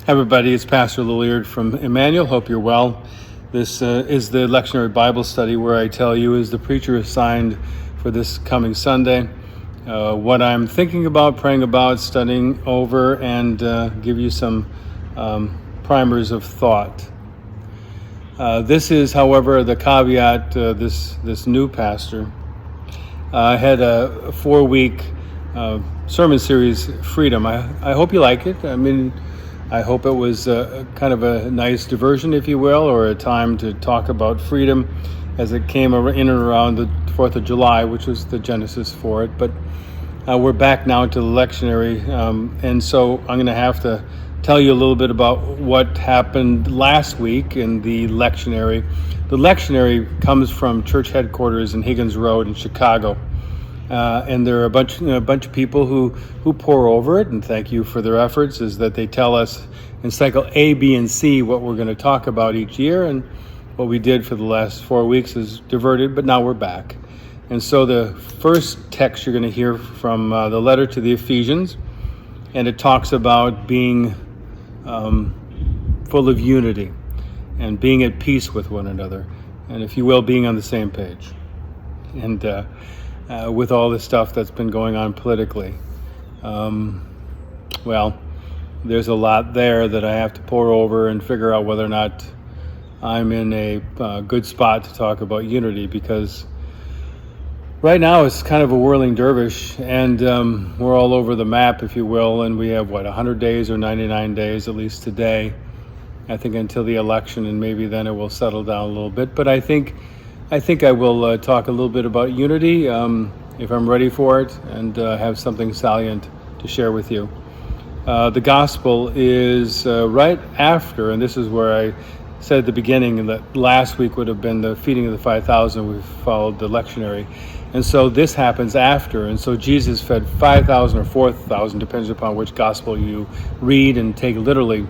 Hi everybody, it's Pastor Lillejord from Emmanuel. Hope you're well. This is the Lectionary Bible study where I tell you, as the preacher assigned for this coming Sunday, what I'm thinking about, praying about, studying over, and give you some primers of thought. This is, however, the caveat. This new pastor had a 4-week sermon series, Freedom. I hope you like it. I hope it was kind of a nice diversion, if you will, or a time to talk about freedom as it came in and around the 4th of July, which was the genesis for it. But we're back now to the lectionary, and so I'm going to have to tell you a little bit about what happened last week in the lectionary. The lectionary comes from church headquarters in Higgins Road in Chicago. And there are a bunch of people who pore over it, and thank you for their efforts, is that they tell us in cycle A, B, and C what we're going to talk about each year, and what we did for the last 4 weeks is diverted, but now we're back. And so the first text you're going to hear from the letter to the Ephesians, and it talks about being full of unity and being at peace with one another, and if you will, being on the same page. And with all the stuff that's been going on politically. Well, there's a lot there that I have to pore over and figure out whether or not I'm in a good spot to talk about unity, because right now it's kind of a whirling dervish, and we're all over the map, if you will, and we have, 100 days or 99 days, at least today, I think, until the election, and maybe then it will settle down a little bit. But I think I will talk a little bit about unity if I'm ready for it, and have something salient to share with you. The gospel is right after, and this is where I said at the beginning that last week would have been the feeding of the 5,000. We followed the lectionary. And so this happens after. And so Jesus fed 5,000 or 4,000, depends upon which gospel you read and take literally,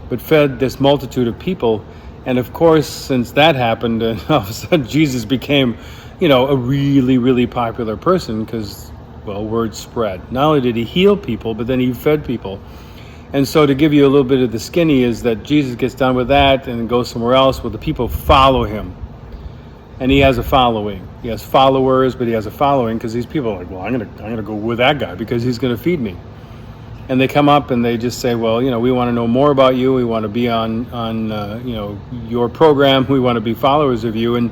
but fed this multitude of people. And of course, since that happened, all of a sudden Jesus became, a really, really popular person because, word spread. Not only did he heal people, but then he fed people. And so to give you a little bit of the skinny is that Jesus gets done with that and goes somewhere else. Well, the people follow him. And he has a following. He has followers, but he has a following because these people are like, I'm gonna go with that guy because he's going to feed me. And they come up and they just say, we want to know more about you. We want to be on your program. We want to be followers of you. And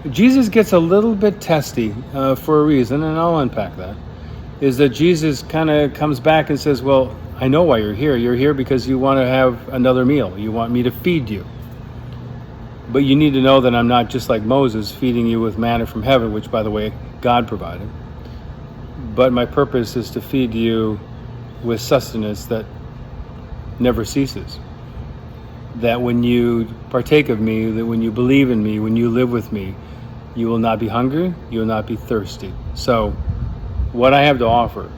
Jesus gets a little bit testy for a reason, and I'll unpack that, is that Jesus kind of comes back and says, I know why you're here. You're here because you want to have another meal. You want me to feed you. But you need to know that I'm not just like Moses feeding you with manna from heaven, which, by the way, God provided. But my purpose is to feed you with sustenance that never ceases. That when you partake of me, that when you believe in me, when you live with me, you will not be hungry, you will not be thirsty. So what I have to offer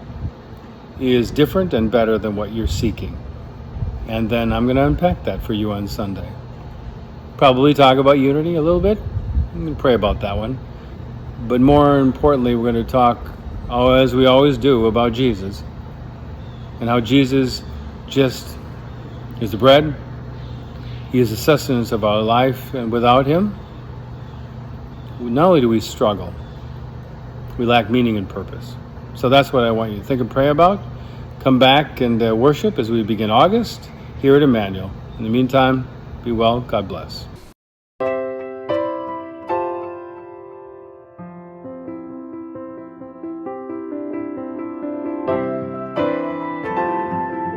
is different and better than what you're seeking. And then I'm going to unpack that for you on Sunday. Probably talk about unity a little bit. I'm going to pray about that one. But more importantly, we're going to talk, as we always do, about Jesus. And how Jesus just is the bread. He is the sustenance of our life. And without him, not only do we struggle, we lack meaning and purpose. So that's what I want you to think and pray about. Come back and worship as we begin August here at Emmanuel. In the meantime, be well. God bless.